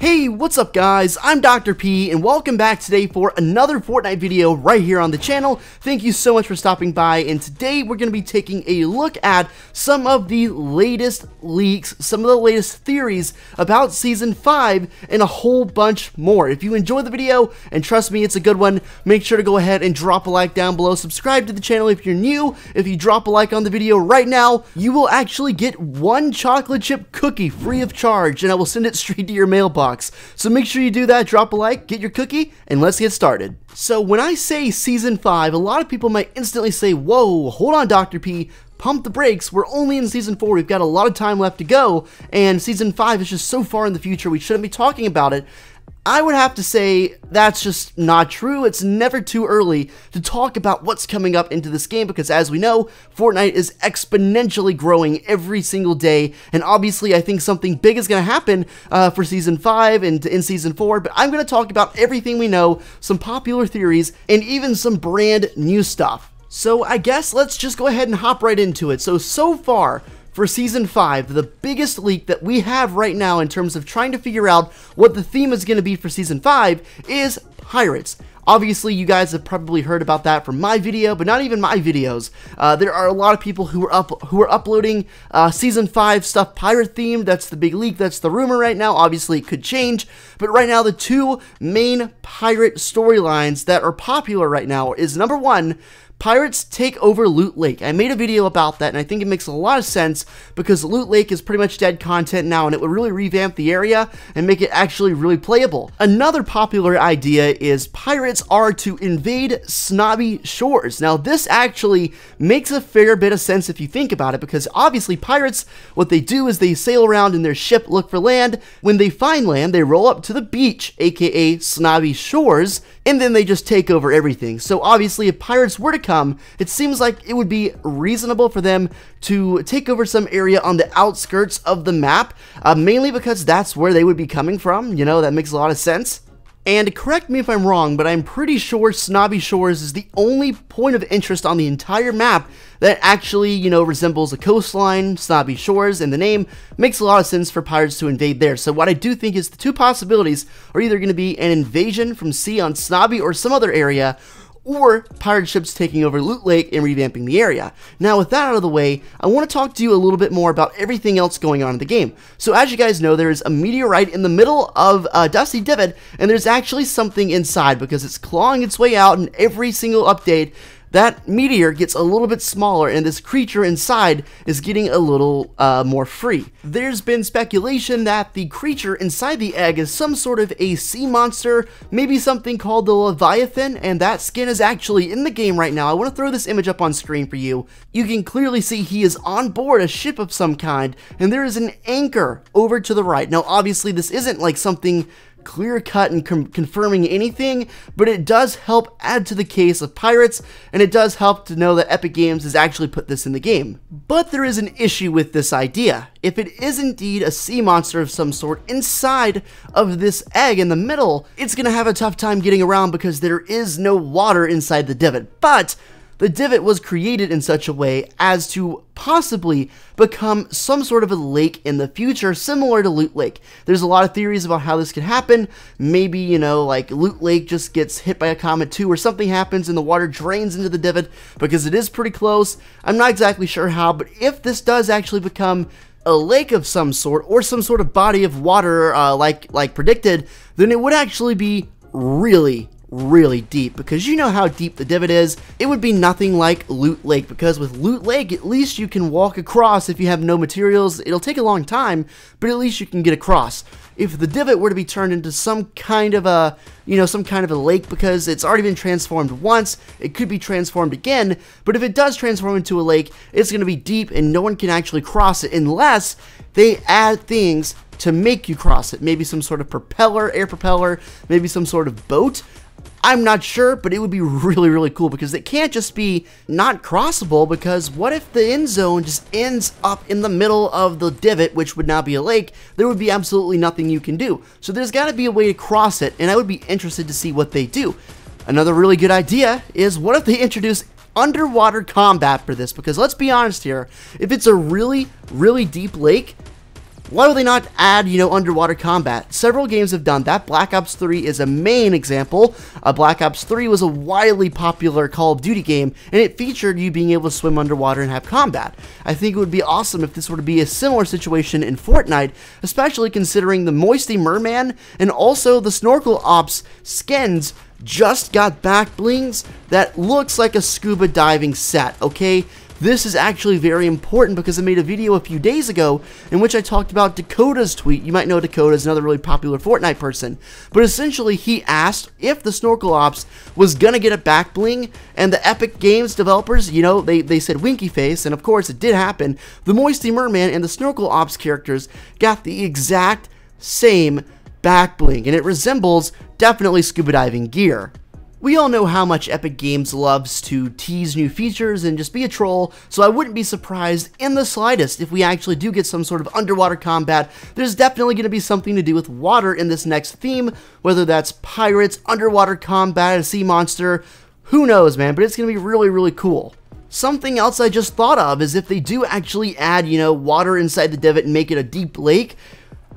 Hey, what's up guys? I'm Dr. P and welcome back today for another Fortnite video right here on the channel. Thank you so much for stopping by, and today we're going to be taking a look at some of the latest leaks, some of the latest theories about Season 5, and a whole bunch more. If you enjoyed the video, and trust me, it's a good one, make sure to go ahead and drop a like down below. Subscribe to the channel if you're new. If you drop a like on the video right now, you will actually get one chocolate chip cookie free of charge, and I will send it straight to your mailbox. So make sure you do that, drop a like, get your cookie, and let's get started. So when I say Season 5, a lot of people might instantly say, whoa, hold on Dr. P, pump the brakes, we're only in Season 4, we've got a lot of time left to go, and Season 5 is just so far in the future, we shouldn't be talking about it. I would have to say that's just not true. It's never too early to talk about what's coming up into this game because, as we know, Fortnite is exponentially growing every single day, and obviously I think something big is going to happen for Season 5 and in Season 4, but I'm going to talk about everything we know, some popular theories, and even some brand new stuff. So I guess let's just go ahead and hop right into it. So far, for Season 5, the biggest leak that we have right now in terms of trying to figure out what the theme is going to be for Season 5 is pirates. Obviously, you guys have probably heard about that from my video, but not even my videos. There are a lot of people who are uploading Season 5 stuff pirate themed. That's the big leak. That's the rumor right now. Obviously, it could change, but right now the two main pirate storylines that are popular right now is number one, pirates take over Loot Lake. I made a video about that, and I think it makes a lot of sense because Loot Lake is pretty much dead content now, and it would really revamp the area and make it actually really playable. Another popular idea is pirates are to invade Snobby Shores. Now, this actually makes a fair bit of sense if you think about it, because obviously pirates, what they do is they sail around in their ship, look for land. When they find land, they roll up to the beach, aka Snobby Shores, and then they just take over everything. So obviously, if pirates were to come, it seems like it would be reasonable for them to take over some area on the outskirts of the map, mainly because that's where they would be coming from. You know, that makes a lot of sense. And correct me if I'm wrong, but I'm pretty sure Snobby Shores is the only point of interest on the entire map that actually, you know, resembles a coastline. Snobby Shores, and the name makes a lot of sense for pirates to invade there. So what I do think is the two possibilities are either going to be an invasion from sea on Snobby or some other area, or pirate ships taking over Loot Lake and revamping the area. Now, with that out of the way, I want to talk to you a little bit more about everything else going on in the game. So as you guys know, there is a meteorite in the middle of Dusty Divot, and there's actually something inside because it's clawing its way out in every single update. That meteor gets a little bit smaller, and this creature inside is getting a little more free. There's been speculation that the creature inside the egg is some sort of a sea monster, maybe something called the Leviathan, and that skin is actually in the game right now. I want to throw this image up on screen for you. You can clearly see he is on board a ship of some kind, and there is an anchor over to the right. Now, obviously, this isn't like something clear-cut and confirming anything, but it does help add to the case of pirates, and it does help to know that Epic Games has actually put this in the game. But there is an issue with this idea. If it is indeed a sea monster of some sort inside of this egg in the middle, it's going to have a tough time getting around because there is no water inside the divot. But the divot was created in such a way as to possibly become some sort of a lake in the future, similar to Loot Lake. There's a lot of theories about how this could happen. Maybe, you know, like Loot Lake just gets hit by a comet too, or something happens and the water drains into the divot, because it is pretty close. I'm not exactly sure how, but if this does actually become a lake of some sort, or some sort of body of water like predicted, then it would actually be really deep, because you know how deep the divot is. It would be nothing like Loot Lake, because with Loot Lake, at least you can walk across if you have no materials. It'll take a long time, but at least you can get across. If the divot were to be turned into some kind of a, you know, some kind of a lake, because it's already been transformed once, it could be transformed again, but if it does transform into a lake, it's going to be deep and no one can actually cross it unless they add things to make you cross it. Maybe some sort of propeller, air propeller, maybe some sort of boat. I'm not sure, but it would be really cool, because it can't just be not crossable, because what if the end zone just ends up in the middle of the divot, which would now be a lake? There would be absolutely nothing you can do. So there's got to be a way to cross it, and I would be interested to see what they do. Another really good idea is, what if they introduce underwater combat for this? Because let's be honest here, if it's a really deep lake, Why would they not add, underwater combat? Several games have done that. Black Ops 3 is a main example. Black Ops 3 was a widely popular Call of Duty game, and it featured you being able to swim underwater and have combat. I think it would be awesome if this were to be a similar situation in Fortnite, especially considering the Moisty Merman and also the Snorkel Ops skins just got back blings that looks like a scuba diving set, okay? This is actually very important because I made a video a few days ago in which I talked about Dakota's tweet. You might know Dakota is another really popular Fortnite person. But essentially, he asked if the Snorkel Ops was going to get a back bling, and the Epic Games developers, they said winky face, and of course it did happen. The Moisty Merman and the Snorkel Ops characters got the exact same back bling, and it resembles definitely scuba diving gear. We all know how much Epic Games loves to tease new features and just be a troll, so I wouldn't be surprised in the slightest if we actually do get some sort of underwater combat. There's definitely going to be something to do with water in this next theme, whether that's pirates, underwater combat, a sea monster, who knows, man, but it's going to be really, really cool. Something else I just thought of is if they do actually add, water inside the Divot and make it a deep lake,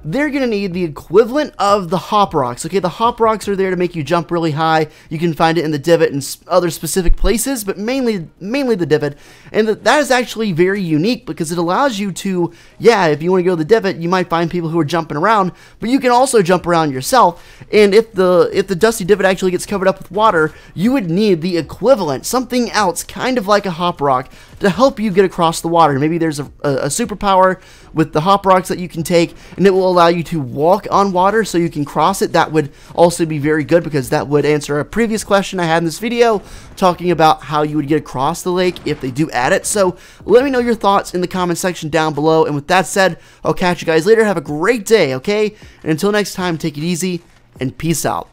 they're going to need the equivalent of the hop rocks. Okay, the hop rocks are there to make you jump really high. You can find it in the Divot and other specific places, but mainly the Divot. And that is actually very unique because it allows you to, if you want to go to the Divot, you might find people who are jumping around, but you can also jump around yourself. And if the dusty Divot actually gets covered up with water, you would need the equivalent, something else, kind of like a hop rock, to help you get across the water. Maybe there's a superpower with the hop rocks that you can take, and it will allow you to walk on water so you can cross it. That would also be very good because that would answer a previous question I had in this video talking about how you would get across the lake if they do add it. So let me know your thoughts in the comment section down below, and with that said, I'll catch you guys later. Have a great day, okay? And until next time, take it easy and peace out.